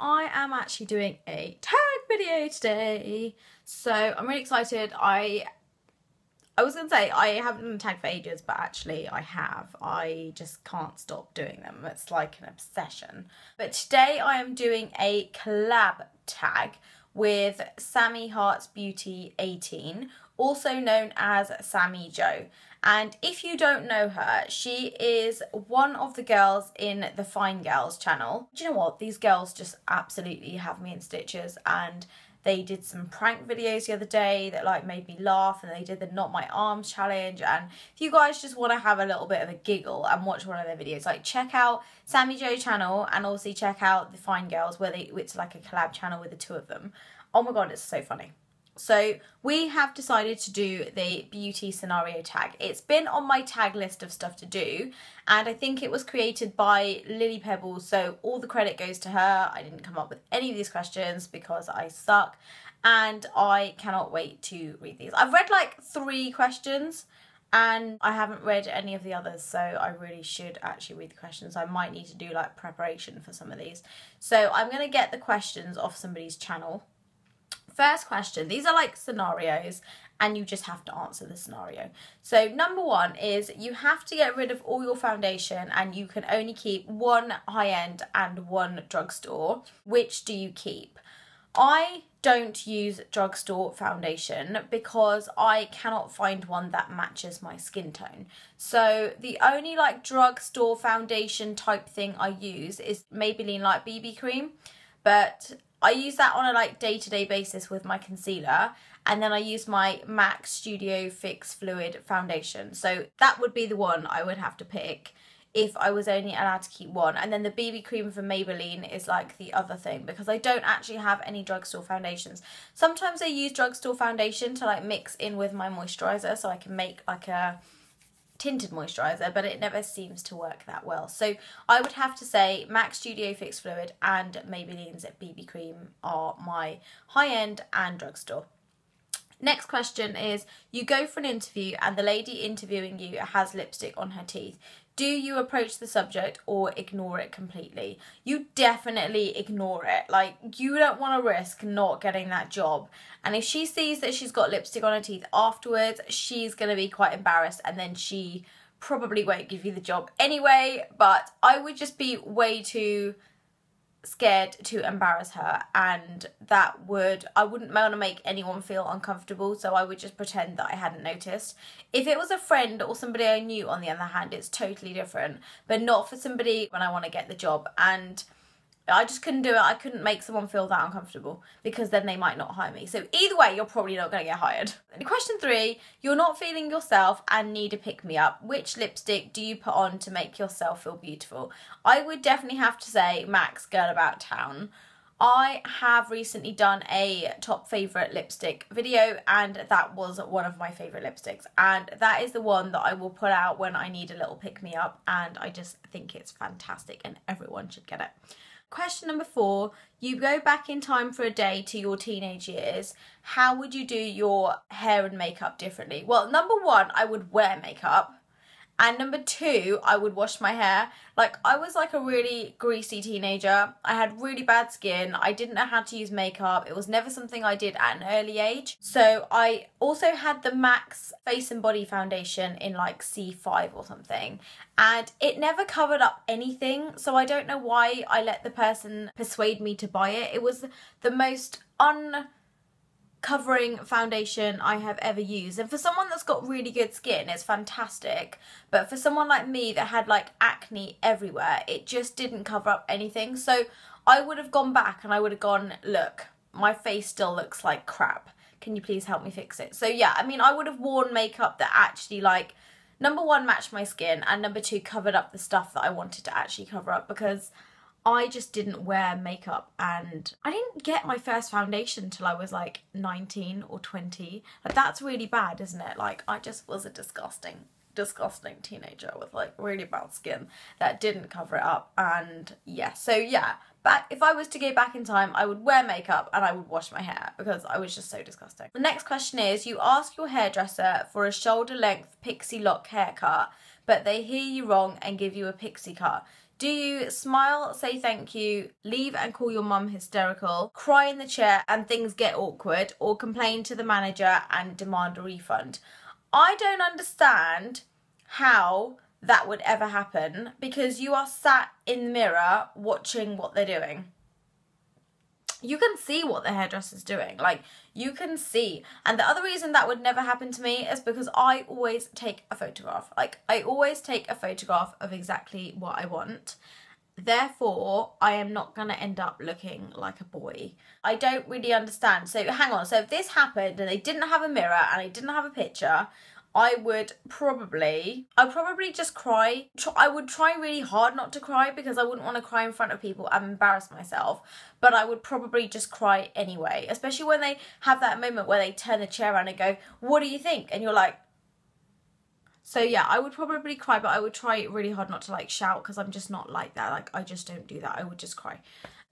I am actually doing a tag video today, so I'm really excited. I was gonna say I haven't done a tag for ages, but actually I have. I just can't stop doing them. It's like an obsession. But today I am doing a collab tag with Sammy Hearts Beauty 18, also known as Sammi Jo. And if you don't know her, she is one of the girls in the Fine Girls channel. Do you know what? These girls just absolutely have me in stitches, and they did some prank videos the other day that like made me laugh, and they did the Not My Arms challenge. And if you guys just want to have a little bit of a giggle and watch one of their videos, like check out Sammi Jo channel and also check out the Fine Girls, where it's like a collab channel with the two of them. Oh my god, it's so funny. So we have decided to do the beauty scenario tag. It's been on my tag list of stuff to do, and I think it was created by Lily Pebbles, so all the credit goes to her. I didn't come up with any of these questions because I suck, and I cannot wait to read these. I've read like 3 questions and I haven't read any of the others, so I really should actually read the questions. I might need to do like preparation for some of these. So I'm going to get the questions off somebody's channel. First question, these are like scenarios and you just have to answer the scenario. So number 1 is you have to get rid of all your foundation and you can only keep 1 high-end and 1 drugstore. Which do you keep? I don't use drugstore foundation because I cannot find one that matches my skin tone. So the only like drugstore foundation type thing I use is Maybelline Light BB cream, but I use that on a like day-to-day basis with my concealer, and then I use my MAC Studio Fix Fluid foundation. So that would be the one I would have to pick if I was only allowed to keep 1. And then the BB cream from Maybelline is like the other thing, because I don't actually have any drugstore foundations. Sometimes I use drugstore foundation to like mix in with my moisturiser so I can make like a tinted moisturiser, but it never seems to work that well. So I would have to say MAC Studio Fix Fluid and Maybelline's BB cream are my high-end and drugstore. Next question is, you go for an interview and the lady interviewing you has lipstick on her teeth. Do you approach the subject or ignore it completely? You definitely ignore it. Like, you don't want to risk not getting that job. And if she sees that she's got lipstick on her teeth afterwards, she's going to be quite embarrassed, and then she probably won't give you the job anyway. But I would just be way too scared to embarrass her, and I wouldn't want to make anyone feel uncomfortable, so I would just pretend that I hadn't noticed. If it was a friend or somebody I knew, on the other hand, it's totally different, but not for somebody when I want to get the job. And I just couldn't do it. I couldn't make someone feel that uncomfortable, because then they might not hire me. So either way, you're probably not going to get hired. And question 3, you're not feeling yourself and need a pick-me-up. Which lipstick do you put on to make yourself feel beautiful? I would definitely have to say MAC's Girl About Town. I have recently done a top favourite lipstick video, and that was one of my favourite lipsticks. And that is the one that I will put out when I need a little pick-me-up, and I just think it's fantastic and everyone should get it. Question number 4, you go back in time for a day to your teenage years. How would you do your hair and makeup differently? Well, number 1, I would wear makeup. And number 2, I would wash my hair. Like, I was like a really greasy teenager. I had really bad skin. I didn't know how to use makeup. It was never something I did at an early age. So I also had the MAC's Face and Body Foundation in like C5 or something, and it never covered up anything. So I don't know why I let the person persuade me to buy it. It was the most covering foundation I have ever used, and for someone that's got really good skin, it's fantastic, but for someone like me that had like acne everywhere, it just didn't cover up anything. So I would have gone back and I would have gone, look, my face still looks like crap, can you please help me fix it? So yeah, I mean, I would have worn makeup that actually, like, number 1, matched my skin, and number 2, covered up the stuff that I wanted to actually cover up, because I just didn't wear makeup, and I didn't get my first foundation till I was like 19 or 20. Like, that's really bad, isn't it? Like, I just was a disgusting teenager with like really bad skin that didn't cover it up. And yeah, so yeah, if I was to go back in time, I would wear makeup and I would wash my hair, because I was just so disgusting. The next question is, you ask your hairdresser for a shoulder length pixie lock haircut, but they hear you wrong and give you a pixie cut. Do you smile, say thank you, leave and call your mum hysterical, cry in the chair and things get awkward, or complain to the manager and demand a refund? I don't understand how that would ever happen, because you are sat in the mirror watching what they're doing. You can see what the hairdresser's doing. Like, you can see. And the other reason that would never happen to me is because I always take a photograph. Like, I always take a photograph of exactly what I want. Therefore, I am not going to end up looking like a boy. I don't really understand. So, hang on. So, if this happened and they didn't have a mirror and I didn't have a picture, I'd probably just cry. I would try really hard not to cry, because I wouldn't want to cry in front of people and embarrass myself. But I would probably just cry anyway, especially when they have that moment where they turn the chair around and go, "What do you think?" And you're like... So yeah, I would probably cry, but I would try really hard not to like shout, because I'm just not like that. Like, I just don't do that. I would just cry.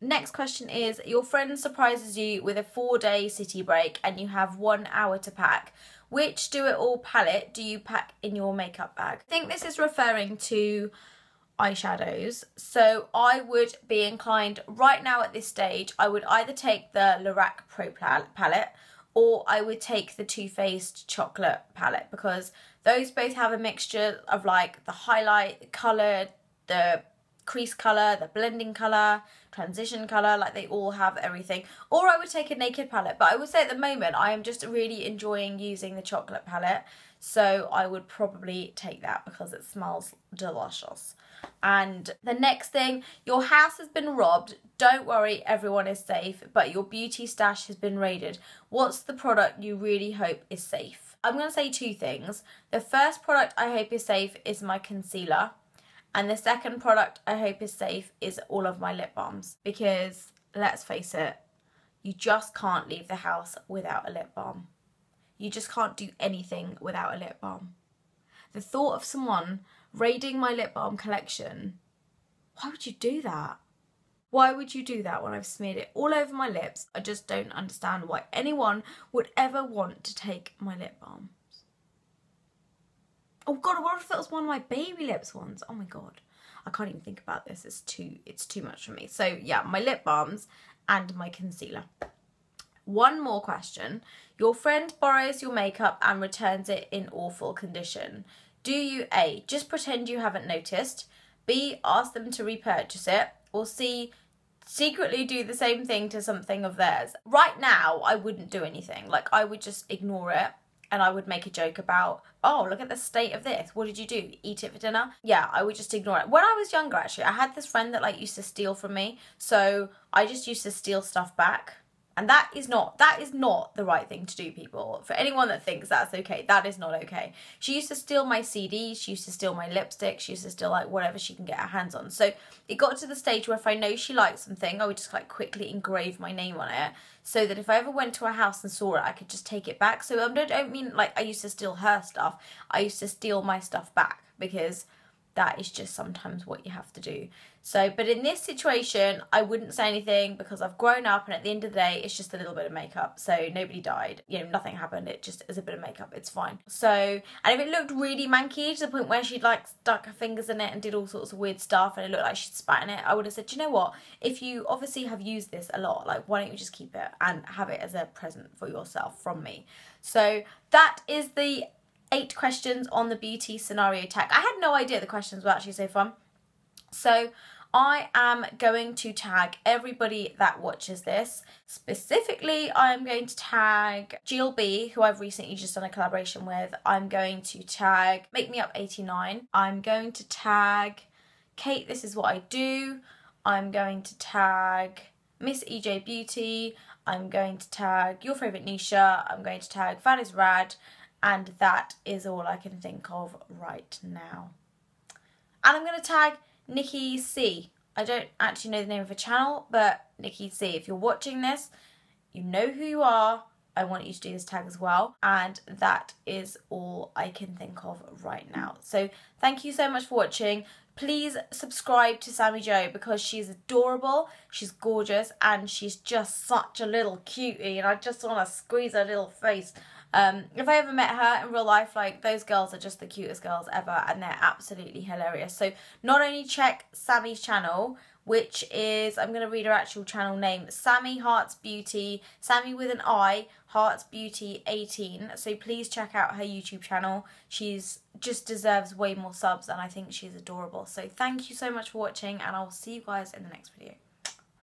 Next question is, your friend surprises you with a 4-day city break and you have 1 hour to pack. Which do-it-all palette do you pack in your makeup bag? I think this is referring to eyeshadows. So I would be inclined right now at this stage, I would either take the Lorac Pro palette, or I would take the Too Faced chocolate palette, because those both have a mixture of like the highlight, the colour, the crease colour, the blending colour, transition colour, like they all have everything. Or I would take a naked palette, but I would say at the moment I am just really enjoying using the chocolate palette, so I would probably take that because it smells delicious. And the next thing, your house has been robbed. Don't worry, everyone is safe, but your beauty stash has been raided. What's the product you really hope is safe? I'm going to say 2 things. The first product I hope is safe is my concealer. And the second product I hope is safe is all of my lip balms, because let's face it, you just can't leave the house without a lip balm. You just can't do anything without a lip balm. The thought of someone raiding my lip balm collection, why would you do that? Why would you do that when I've smeared it all over my lips? I just don't understand why anyone would ever want to take my lip balm. Oh God, what if that was one of my baby lips ones? Oh my God, I can't even think about this. It's too much for me. So yeah, my lip balms and my concealer. One more question. Your friend borrows your makeup and returns it in awful condition. Do you A, just pretend you haven't noticed, B, ask them to repurchase it, or C, secretly do the same thing to something of theirs? Right now, I wouldn't do anything. Like, I would just ignore it. And I would make a joke about, oh, look at the state of this. What did you do? Eat it for dinner? Yeah, I would just ignore it. When I was younger, actually, I had this friend that like used to steal from me. So I just used to steal stuff back. And that is not the right thing to do, people. For anyone that thinks that's okay, that is not okay. She used to steal my CDs, she used to steal my lipstick, she used to steal like whatever she can get her hands on. So it got to the stage where if I know she liked something, I would just like quickly engrave my name on it, so that if I ever went to her house and saw it, I could just take it back. So I don't mean like I used to steal her stuff, I used to steal my stuff back, because that is just sometimes what you have to do. So, but in this situation, I wouldn't say anything, because I've grown up, and at the end of the day, it's just a little bit of makeup. So nobody died, you know, nothing happened. It just is a bit of makeup. It's fine. So, and if it looked really manky to the point where she'd like stuck her fingers in it and did all sorts of weird stuff, and it looked like she'd spat in it, I would have said, you know what? If you obviously have used this a lot, like, why don't you just keep it and have it as a present for yourself from me? So that is the 8 questions on the beauty scenario tag. I had no idea the questions were actually so fun. So I am going to tag everybody that watches this. Specifically, I'm going to tag Jill B, who I've recently just done a collaboration with. I'm going to tag Make Me Up 89. I'm going to tag Kate, This Is What I Do. I'm going to tag Miss EJ Beauty. I'm going to tag Your Favourite Nisha. I'm going to tag That Is Rad. And that is all I can think of right now. And I'm going to tag Nikki C. I don't actually know the name of her channel, but Nikki C. If you're watching this, you know who you are. I want you to do this tag as well. And that is all I can think of right now. So thank you so much for watching. Please subscribe to Sammi Jo, because she's adorable, she's gorgeous, and she's just such a little cutie, and I just want to squeeze her little face If I ever met her in real life, like, those girls are just the cutest girls ever, and they're absolutely hilarious. So not only check Sammy's channel, which is, I'm going to read her actual channel name, Sammy Hearts Beauty, Sammy with an I, Hearts Beauty 18. So please check out her YouTube channel. She's just deserves way more subs, and I think she's adorable. So thank you so much for watching, and I'll see you guys in the next video.